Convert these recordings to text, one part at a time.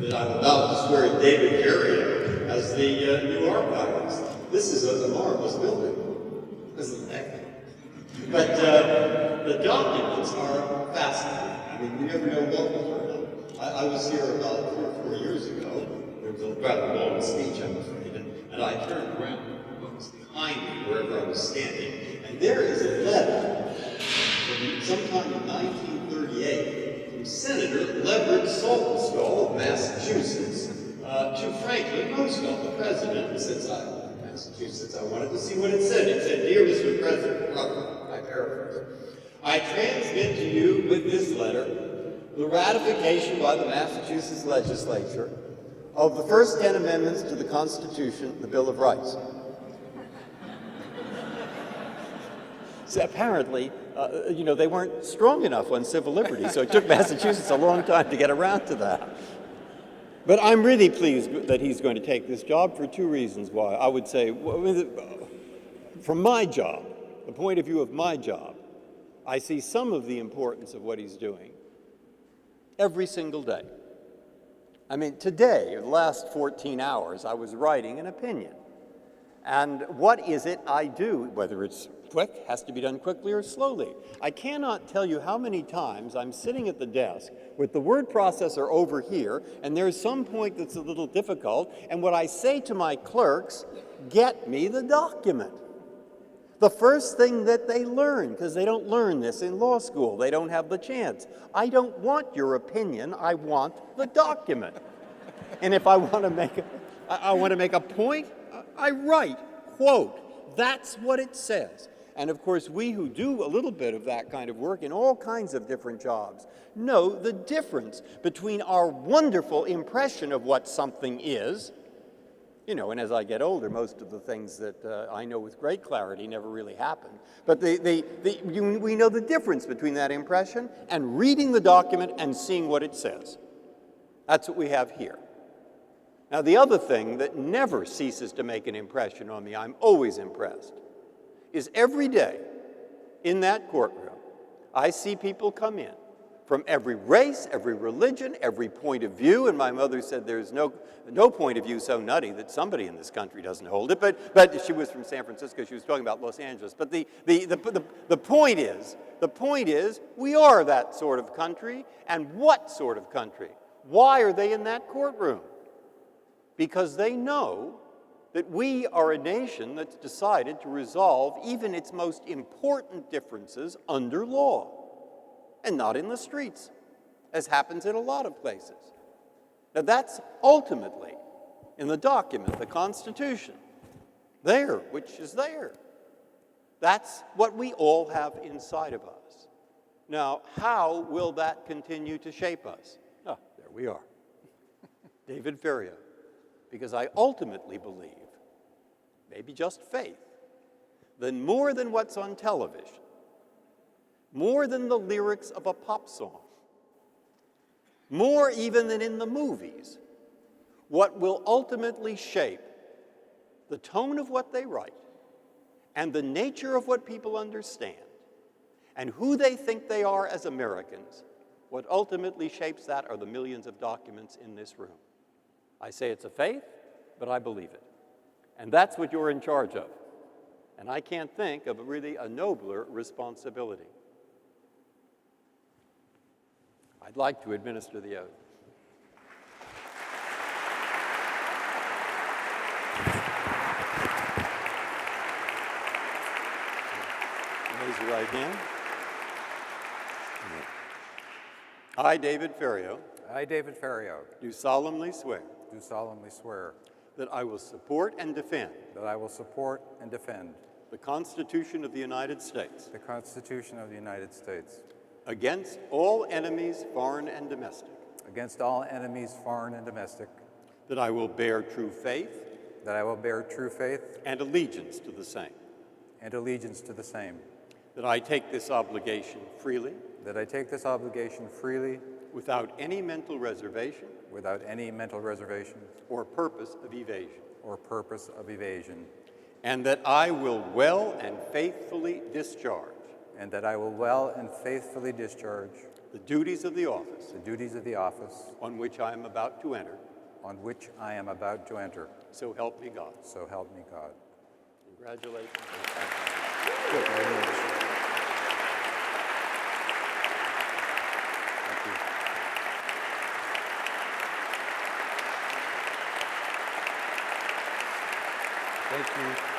that I'm about to swear David Ferriero as the new archivist. This is a marvelous building, isn't it? But the documents are fascinating. I mean, you never know what will turn up. I was here about 3 or 4 years ago. There was a rather long speech, I'm afraid, and I turned around what was behind me, wherever I was standing, and there is a letter from sometime in 1938 from Senator Leverett Saltonstall of Massachusetts to Franklin Roosevelt, the president, and since I'm in Massachusetts, I wanted to see what it said. It said, "Dear Mr. President," I paraphrase, "I transmit to you with this letter the ratification by the Massachusetts legislature of the first 10 amendments to the Constitution, the Bill of Rights." So apparently, they weren't strong enough on civil liberties, so it took Massachusetts a long time to get around to that. But I'm really pleased that he's going to take this job for 2 reasons why. I would say, from my job, the point of view of my job, I see some of the importance of what he's doing every single day. I mean, today, the last 14 hours, I was writing an opinion. And what is it I do, whether it's quick, has to be done quickly or slowly? I cannot tell you how many times I'm sitting at the desk with the word processor over here, and there's some point that's a little difficult, and what I say to my clerks, get me the document. The first thing that they learn, because they don't learn this in law school, they don't have the chance. I don't want your opinion, I want the document. And if I want to make a point, I write, quote, that's what it says. And of course, we who do a little bit of that kind of work in all kinds of different jobs know the difference between our wonderful impression of what something is, and as I get older, most of the things that I know with great clarity never really happen. But we know the difference between that impression and reading the document and seeing what it says. That's what we have here. Now, the other thing that never ceases to make an impression on me, I'm always impressed, is every day in that courtroom, I see people come in from every race, every religion, every point of view, and my mother said there's no point of view so nutty that somebody in this country doesn't hold it, but she was from San Francisco, she was talking about Los Angeles. But the point is, we are that sort of country, and what sort of country? Why are they in that courtroom? Because they know that we are a nation that's decided to resolve even its most important differences under law, and not in the streets, as happens in a lot of places. Now that's ultimately in the document, the Constitution, there, which is there. That's what we all have inside of us. Now, how will that continue to shape us? Ah, there we are. David Ferriero. Because I ultimately believe, maybe just faith, that more than what's on television, more than the lyrics of a pop song, more even than in the movies, what will ultimately shape the tone of what they write and the nature of what people understand and who they think they are as Americans, what ultimately shapes that are the millions of documents in this room. I say it's a faith, but I believe it. And that's what you're in charge of. And I can't think of really a nobler responsibility. I'd like to administer the oath. Raise your right hand. I, David Ferriero. I, David Ferriero. Do solemnly swear. Do solemnly swear. That I will support and defend. That I will support and defend. The Constitution of the United States. The Constitution of the United States. Against all enemies, foreign and domestic. Against all enemies, foreign and domestic. That I will bear true faith. That I will bear true faith. And allegiance to the same. And allegiance to the same. That I take this obligation freely. That I take this obligation freely. Without any mental reservation. Without any mental reservation. Or purpose of evasion. Or purpose of evasion. And that I will well and faithfully discharge. And that I will well and faithfully discharge. the duties of the office the duties of the office on which I am about to enter. on which I am about to enter. So help me God. So help me God. Congratulations. Thank you. Thank you.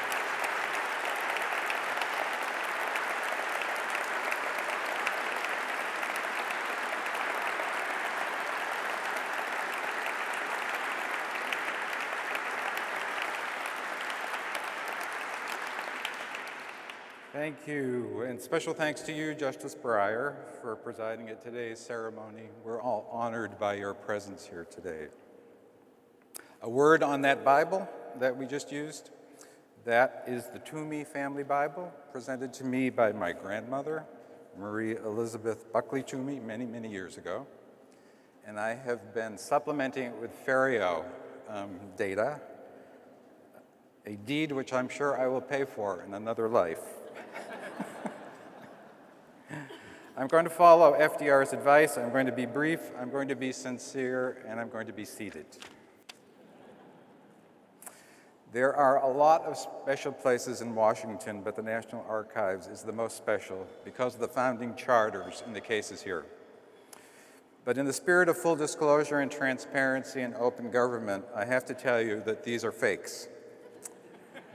Thank you, and special thanks to you, Justice Breyer, for presiding at today's ceremony. We're all honored by your presence here today. A word on that Bible that we just used, that is the Toomey Family Bible, presented to me by my grandmother, Marie Elizabeth Buckley Toomey, many, many years ago. And I have been supplementing it with Ferriero data, a deed which I'm sure I will pay for in another life. I'm going to follow FDR's advice. I'm going to be brief, I'm going to be sincere, and I'm going to be seated. There are a lot of special places in Washington, but the National Archives is the most special because of the founding charters in the cases here. But in the spirit of full disclosure and transparency and open government, I have to tell you that these are fakes.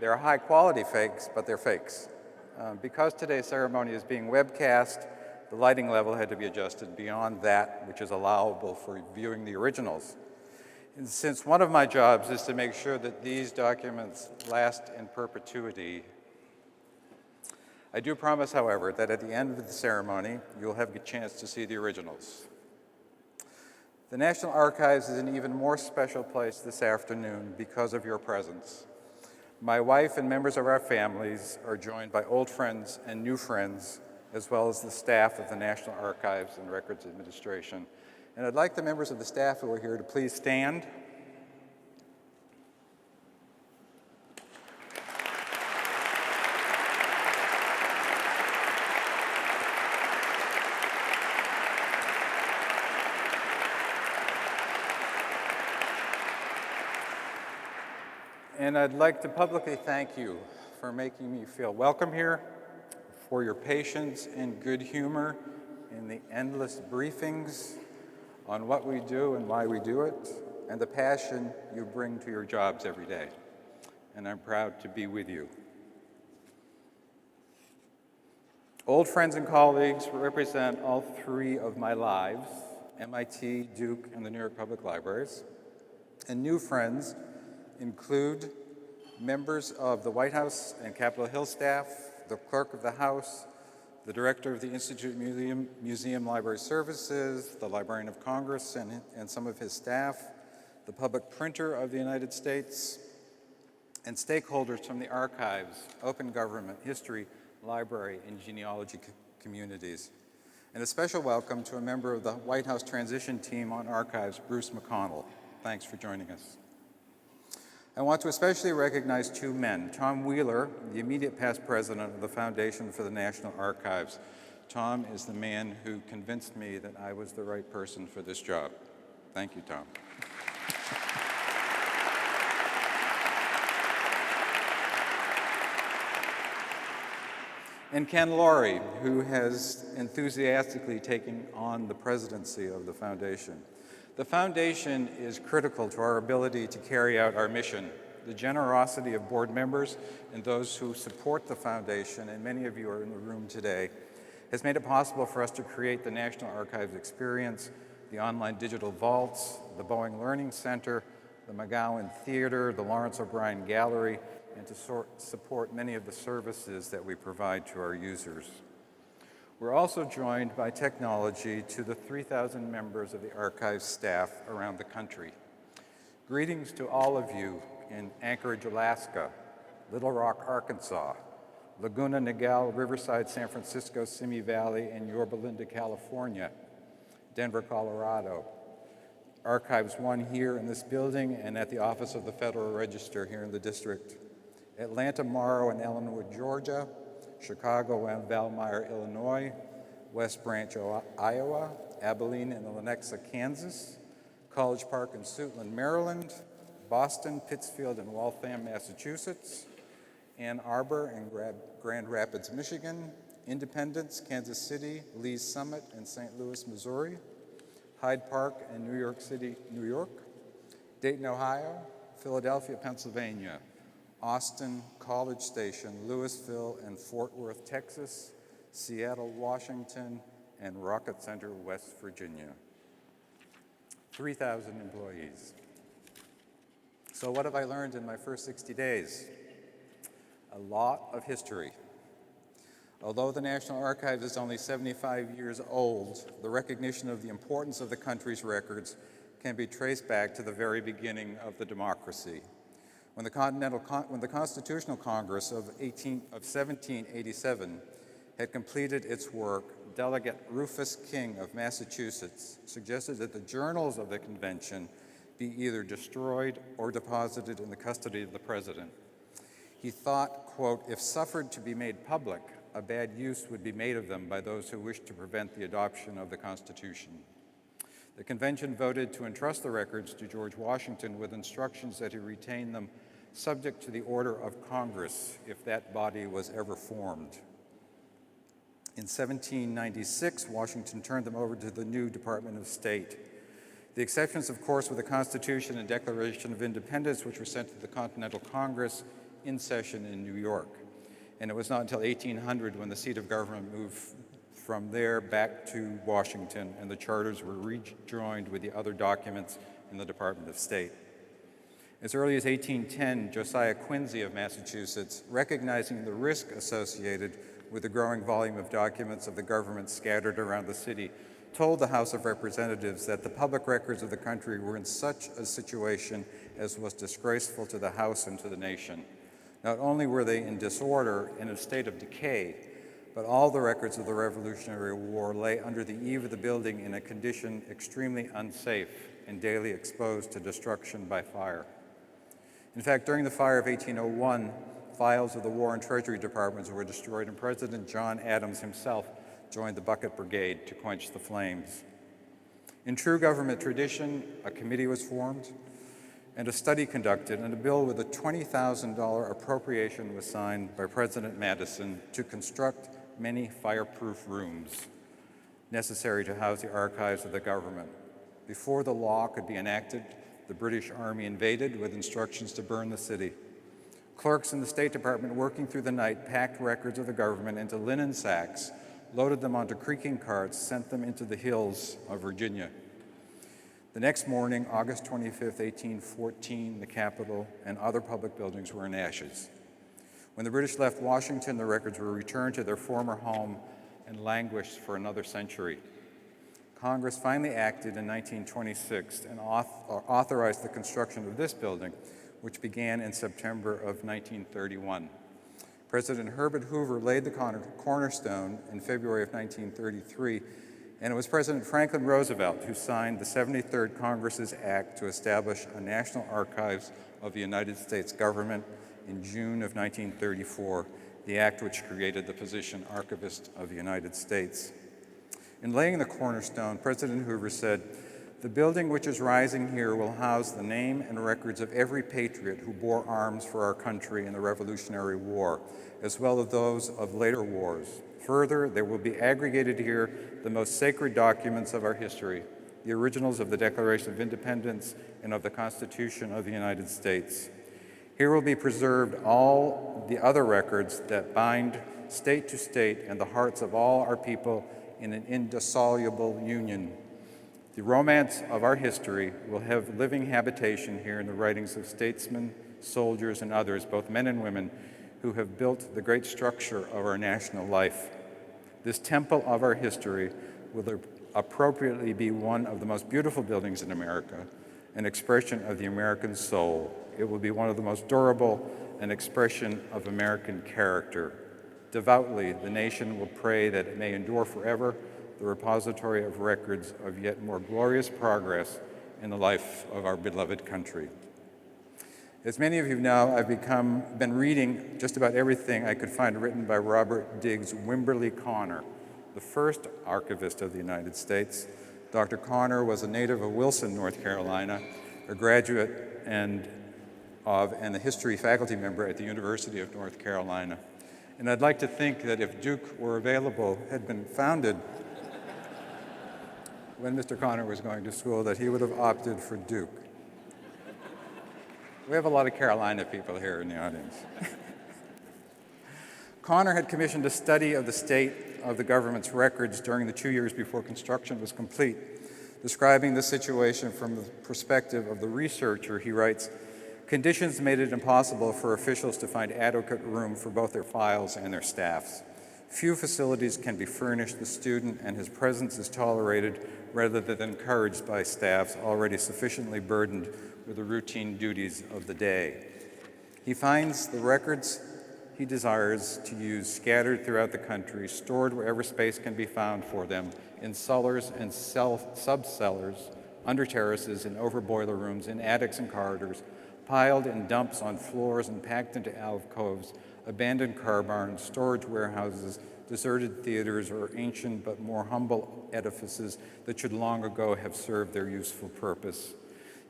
They're high-quality fakes, but they're fakes. Because today's ceremony is being webcast, the lighting level had to be adjusted beyond that which is allowable for viewing the originals. And since one of my jobs is to make sure that these documents last in perpetuity, I do promise, however, that at the end of the ceremony, you'll have a chance to see the originals. The National Archives is an even more special place this afternoon because of your presence. My wife and members of our families are joined by old friends and new friends, as well as the staff of the National Archives and Records Administration. And I'd like the members of the staff who are here to please stand. And I'd like to publicly thank you for making me feel welcome here, for your patience and good humor in the endless briefings on what we do and why we do it, and the passion you bring to your jobs every day. And I'm proud to be with you. Old friends and colleagues represent all three of my lives, MIT, Duke, and the New York Public Libraries. And new friends include members of the White House and Capitol Hill staff, the clerk of the House, the director of the Institute Museum Library Services, the Librarian of Congress and some of his staff, the public printer of the United States, and stakeholders from the archives, open government, history, library, and genealogy communities. And a special welcome to a member of the White House transition team on archives, Bruce McConnell. Thanks for joining us. I want to especially recognize two men, Tom Wheeler, the immediate past president of the Foundation for the National Archives. Tom is the man who convinced me that I was the right person for this job. Thank you, Tom. And Ken Laurie, who has enthusiastically taken on the presidency of the Foundation. The Foundation is critical to our ability to carry out our mission. The generosity of board members and those who support the Foundation, and many of you are in the room today, has made it possible for us to create the National Archives Experience, the online digital vaults, the Boeing Learning Center, the McGowan Theater, the Lawrence O'Brien Gallery, and to support many of the services that we provide to our users. We're also joined by technology to the 3,000 members of the archives staff around the country. Greetings to all of you in Anchorage, Alaska, Little Rock, Arkansas, Laguna Niguel, Riverside, San Francisco, Simi Valley, and Yorba Linda, California, Denver, Colorado, Archives One here in this building and at the Office of the Federal Register here in the district, Atlanta, Morrow, and Ellenwood, Georgia, Chicago and Valmeyer, Illinois, West Branch, Iowa, Abilene and Lenexa, Kansas, College Park in Suitland, Maryland, Boston, Pittsfield, and Waltham, Massachusetts, Ann Arbor and Grand Rapids, Michigan, Independence, Kansas City, Lee's Summit, and St. Louis, Missouri, Hyde Park and New York City, New York, Dayton, Ohio, Philadelphia, Pennsylvania, Austin, College Station, Louisville, and Fort Worth, Texas, Seattle, Washington, and Rocket Center, West Virginia. 3,000 employees. So what have I learned in my first 60 days? A lot of history. Although the National Archives is only 75 years old, the recognition of the importance of the country's records can be traced back to the very beginning of the democracy. When the Constitutional Congress of 1787 had completed its work, Delegate Rufus King of Massachusetts suggested that the journals of the convention be either destroyed or deposited in the custody of the president. He thought, quote, if suffered to be made public, a bad use would be made of them by those who wished to prevent the adoption of the Constitution. The convention voted to entrust the records to George Washington with instructions that he retain them subject to the order of Congress if that body was ever formed. In 1796, Washington turned them over to the new Department of State. The exceptions, of course, were the Constitution and Declaration of Independence, which were sent to the Continental Congress in session in New York. And it was not until 1800 when the seat of government moved from there back to Washington and the charters were rejoined with the other documents in the Department of State. As early as 1810, Josiah Quincy of Massachusetts, recognizing the risk associated with the growing volume of documents of the government scattered around the city, told the House of Representatives that the public records of the country were in such a situation as was disgraceful to the House and to the nation. Not only were they in disorder and in a state of decay, but all the records of the Revolutionary War lay under the eave of the building in a condition extremely unsafe and daily exposed to destruction by fire. In fact, during the fire of 1801, files of the War and Treasury Departments were destroyed, and President John Adams himself joined the Bucket Brigade to quench the flames. In true government tradition, a committee was formed and a study conducted, and a bill with a $20,000 appropriation was signed by President Madison to construct many fireproof rooms necessary to house the archives of the government. Before the law could be enacted, the British Army invaded with instructions to burn the city. Clerks in the State Department, working through the night, packed records of the government into linen sacks, loaded them onto creaking carts, sent them into the hills of Virginia. The next morning, August 25, 1814, the Capitol and other public buildings were in ashes. When the British left Washington, the records were returned to their former home and languished for another century. Congress finally acted in 1926 and authorized the construction of this building, which began in September of 1931. President Herbert Hoover laid the cornerstone in February of 1933, and it was President Franklin Roosevelt who signed the 73rd Congress's Act to establish a National Archives of the United States government in June of 1934, the act which created the position Archivist of the United States. In laying the cornerstone, President Hoover said, "The building which is rising here will house the name and records of every patriot who bore arms for our country in the Revolutionary War, as well as those of later wars. Further, there will be aggregated here the most sacred documents of our history, the originals of the Declaration of Independence and of the Constitution of the United States. Here will be preserved all the other records that bind state to state and the hearts of all our people in an indissoluble union. The romance of our history will have living habitation here in the writings of statesmen, soldiers, and others, both men and women, who have built the great structure of our national life. This temple of our history will appropriately be one of the most beautiful buildings in America, an expression of the American soul. It will be one of the most durable, an expression of American character. Devoutly, the nation will pray that it may endure forever, the repository of records of yet more glorious progress in the life of our beloved country." As many of you know, I've been reading just about everything I could find written by Robert Diggs Wimberly Connor, the first Archivist of the United States, Dr. Connor was a native of Wilson, North Carolina, a graduate and the history faculty member at the University of North Carolina. And I'd like to think that if Duke were available, had been founded when Mr. Connor was going to school, that he would have opted for Duke. We have a lot of Carolina people here in the audience. Connor had commissioned a study of the state of the government's records during the 2 years before construction was complete. Describing the situation from the perspective of the researcher, he writes, "Conditions made it impossible for officials to find adequate room for both their files and their staffs. Few facilities can be furnished the student, and his presence is tolerated rather than encouraged by staffs already sufficiently burdened with the routine duties of the day." He finds the records he desires to use scattered throughout the country, stored wherever space can be found for them, in cellars and sub-cellars, under terraces, in over boiler rooms, in attics and corridors, piled in dumps on floors and packed into alcoves, abandoned car barns, storage warehouses, deserted theaters, or ancient but more humble edifices that should long ago have served their useful purpose.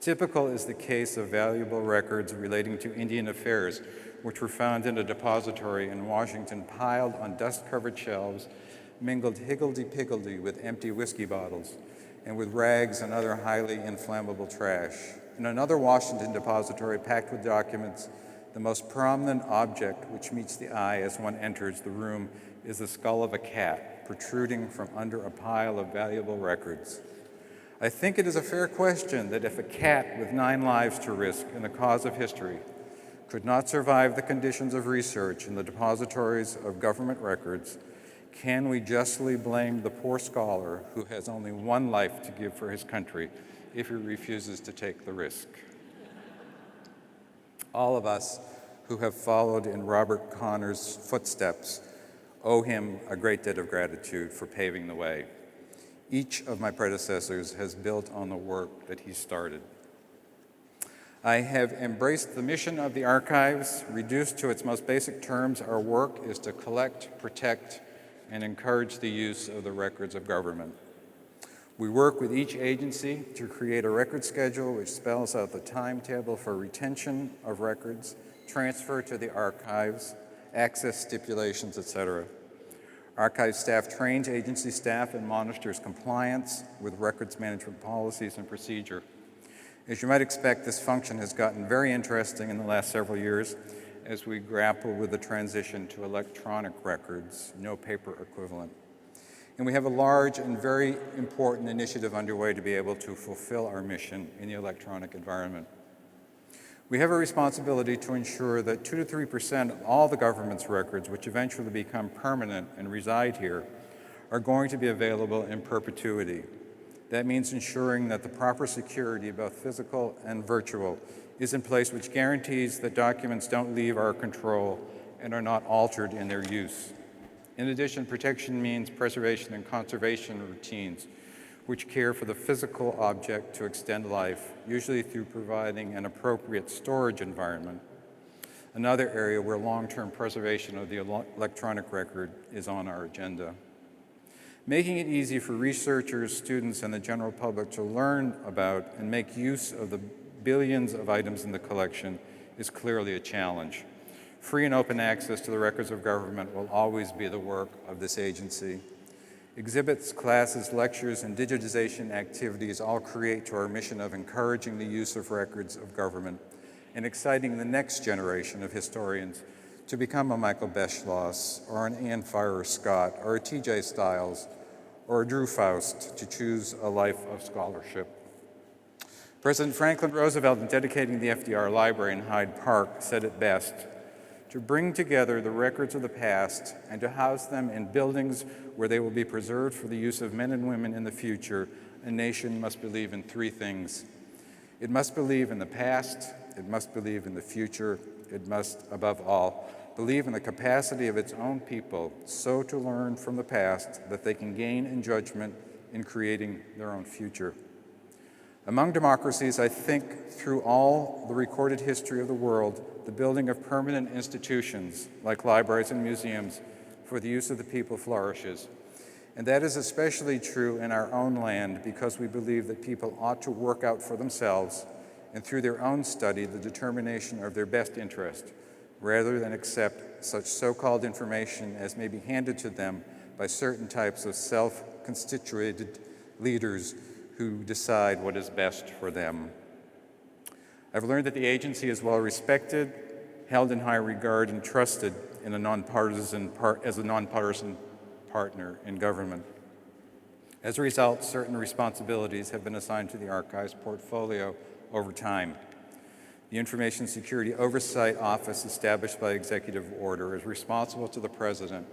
Typical is the case of valuable records relating to Indian affairs, which were found in a depository in Washington, piled on dust-covered shelves, mingled higgledy-piggledy with empty whiskey bottles, and with rags and other highly inflammable trash. In another Washington depository packed with documents, the most prominent object which meets the eye as one enters the room is the skull of a cat protruding from under a pile of valuable records. I think it is a fair question that if a cat with 9 lives to risk in the cause of history could not survive the conditions of research in the depositories of government records, can we justly blame the poor scholar who has only 1 life to give for his country if he refuses to take the risk? All of us who have followed in Robert Connor's footsteps owe him a great debt of gratitude for paving the way. Each of my predecessors has built on the work that he started. I have embraced the mission of the archives. Reduced to its most basic terms, our work is to collect, protect, and encourage the use of the records of government. We work with each agency to create a record schedule which spells out the timetable for retention of records, transfer to the archives, access stipulations, etc. Archive staff trains agency staff and monitors compliance with records management policies and procedure. As you might expect, this function has gotten very interesting in the last several years as we grapple with the transition to electronic records, no paper equivalent. And we have a large and very important initiative underway to be able to fulfill our mission in the electronic environment. We have a responsibility to ensure that 2 to 3% of all the government's records, which eventually become permanent and reside here, are going to be available in perpetuity. That means ensuring that the proper security, both physical and virtual, is in place, which guarantees that documents don't leave our control and are not altered in their use. In addition, protection means preservation and conservation routines, which care for the physical object to extend life, usually through providing an appropriate storage environment. Another area where long-term preservation of the electronic record is on our agenda. Making it easy for researchers, students, and the general public to learn about and make use of the billions of items in the collection is clearly a challenge. Free and open access to the records of government will always be the work of this agency. Exhibits, classes, lectures, and digitization activities all create to our mission of encouraging the use of records of government and exciting the next generation of historians to become a Michael Beschloss, or an Anne Farrer Scott, or a T.J. Stiles, or a Drew Faust to choose a life of scholarship. President Franklin Roosevelt, in dedicating the FDR Library in Hyde Park, said it best: to bring together the records of the past and to house them in buildings where they will be preserved for the use of men and women in the future, a nation must believe in 3 things. It must believe in the past, it must believe in the future, it must, above all, believe in the capacity of its own people so to learn from the past that they can gain in judgment in creating their own future. Among democracies, I think through all the recorded history of the world, the building of permanent institutions like libraries and museums for the use of the people flourishes. And that is especially true in our own land because we believe that people ought to work out for themselves and through their own study the determination of their best interest, rather than accept such so-called information as may be handed to them by certain types of self-constituted leaders who decide what is best for them. I've learned that the agency is well respected, held in high regard, and trusted as a nonpartisan partner in government. As a result, certain responsibilities have been assigned to the Archives portfolio over time. The Information Security Oversight Office, established by executive order, is responsible to the President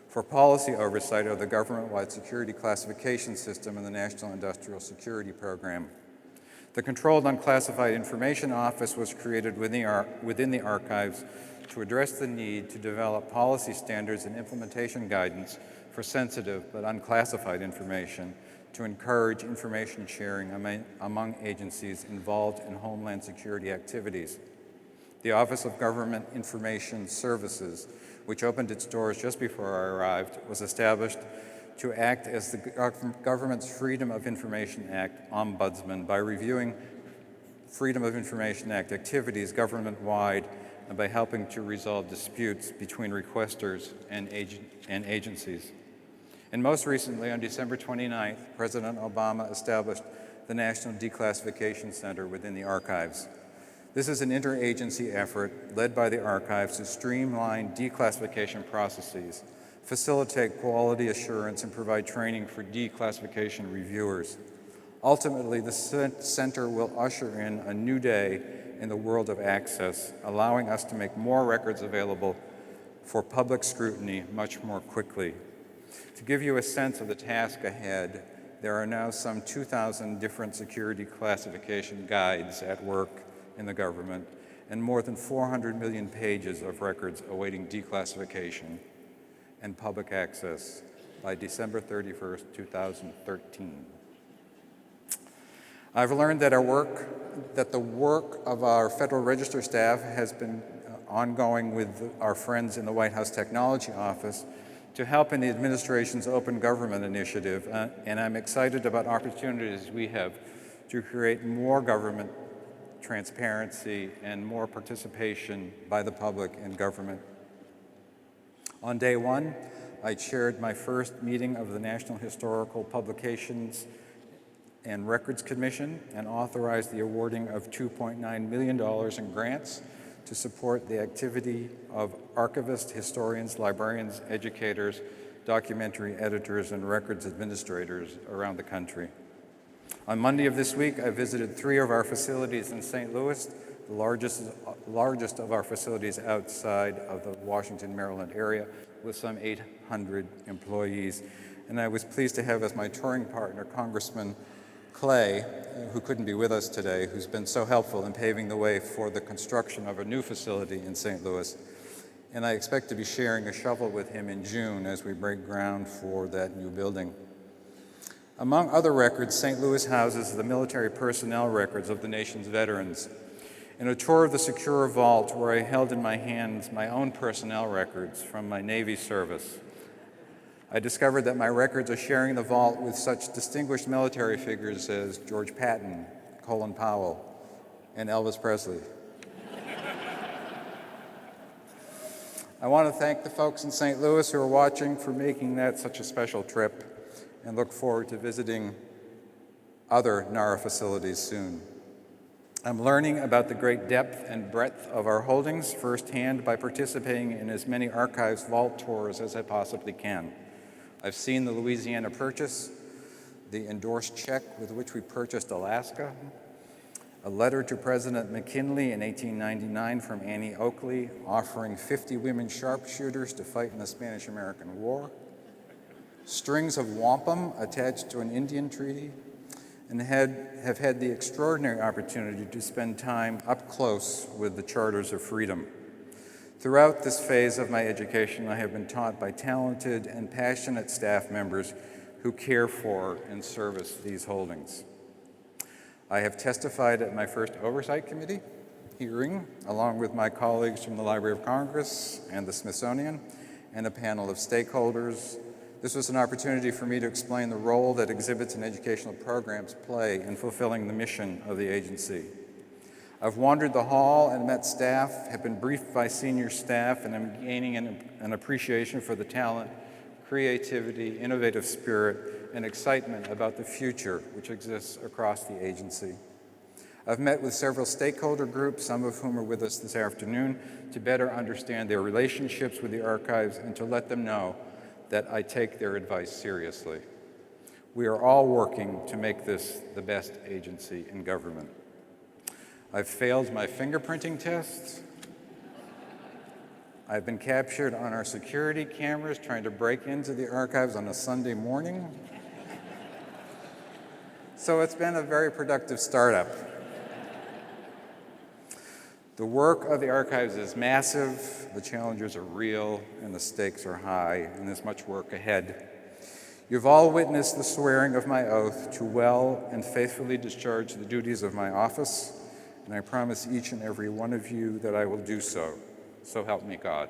for policy oversight of the government-wide security classification system and the National Industrial Security Program. The Controlled Unclassified Information Office was created within the Archives to address the need to develop policy standards and implementation guidance for sensitive but unclassified information to encourage information sharing among agencies involved in homeland security activities. The Office of Government Information Services, which opened its doors just before I arrived, was established to act as the government's Freedom of Information Act ombudsman by reviewing Freedom of Information Act activities government-wide and by helping to resolve disputes between requesters and agencies. And most recently, on December 29th, President Obama established the National Declassification Center within the Archives. This is an interagency effort led by the Archives to streamline declassification processes, facilitate quality assurance, and provide training for declassification reviewers. Ultimately, the center will usher in a new day in the world of access, allowing us to make more records available for public scrutiny much more quickly. To give you a sense of the task ahead, there are now some 2,000 different security classification guides at work in the government and more than 400 million pages of records awaiting declassification and public access by December 31st, 2013. I've learned that the work of our Federal Register staff has been ongoing with our friends in the White House Technology Office to help in the administration's Open Government Initiative, and I'm excited about opportunities we have to create more government transparency and more participation by the public in government. On day one, I chaired my first meeting of the National Historical Publications and Records Commission and authorized the awarding of $2.9 million in grants to support the activity of archivists, historians, librarians, educators, documentary editors, and records administrators around the country. On Monday of this week, I visited 3 of our facilities in St. Louis, the largest of our facilities outside of the Washington, Maryland area, with some 800 employees. And I was pleased to have as my touring partner Congressman Clay, who couldn't be with us today, who's been so helpful in paving the way for the construction of a new facility in St. Louis. And I expect to be sharing a shovel with him in June as we break ground for that new building. Among other records, St. Louis houses the military personnel records of the nation's veterans. In a tour of the Secure Vault, where I held in my hands my own personnel records from my Navy service, I discovered that my records are sharing the vault with such distinguished military figures as George Patton, Colin Powell, and Elvis Presley. I want to thank the folks in St. Louis who are watching for making that such a special trip, and look forward to visiting other NARA facilities soon. I'm learning about the great depth and breadth of our holdings firsthand by participating in as many archives vault tours as I possibly can. I've seen the Louisiana Purchase, the endorsed check with which we purchased Alaska, a letter to President McKinley in 1899 from Annie Oakley offering 50 women sharpshooters to fight in the Spanish-American War, strings of wampum attached to an Indian treaty, and have had the extraordinary opportunity to spend time up close with the Charters of Freedom. Throughout this phase of my education, I have been taught by talented and passionate staff members who care for and service these holdings. I have testified at my first Oversight Committee hearing, along with my colleagues from the Library of Congress and the Smithsonian, and a panel of stakeholders, This was an opportunity for me to explain the role that exhibits and educational programs play in fulfilling the mission of the agency. I've wandered the hall and met staff, have been briefed by senior staff, and am gaining an appreciation for the talent, creativity, innovative spirit, and excitement about the future which exists across the agency. I've met with several stakeholder groups, some of whom are with us this afternoon, to better understand their relationships with the archives and to let them know that I take their advice seriously. We are all working to make this the best agency in government. I've failed my fingerprinting tests. I've been captured on our security cameras trying to break into the archives on a Sunday morning. So it's been a very productive startup. The work of the archives is massive, the challenges are real, and the stakes are high, and there's much work ahead. You've all witnessed the swearing of my oath to well and faithfully discharge the duties of my office, and I promise each and every one of you that I will do so. So help me God.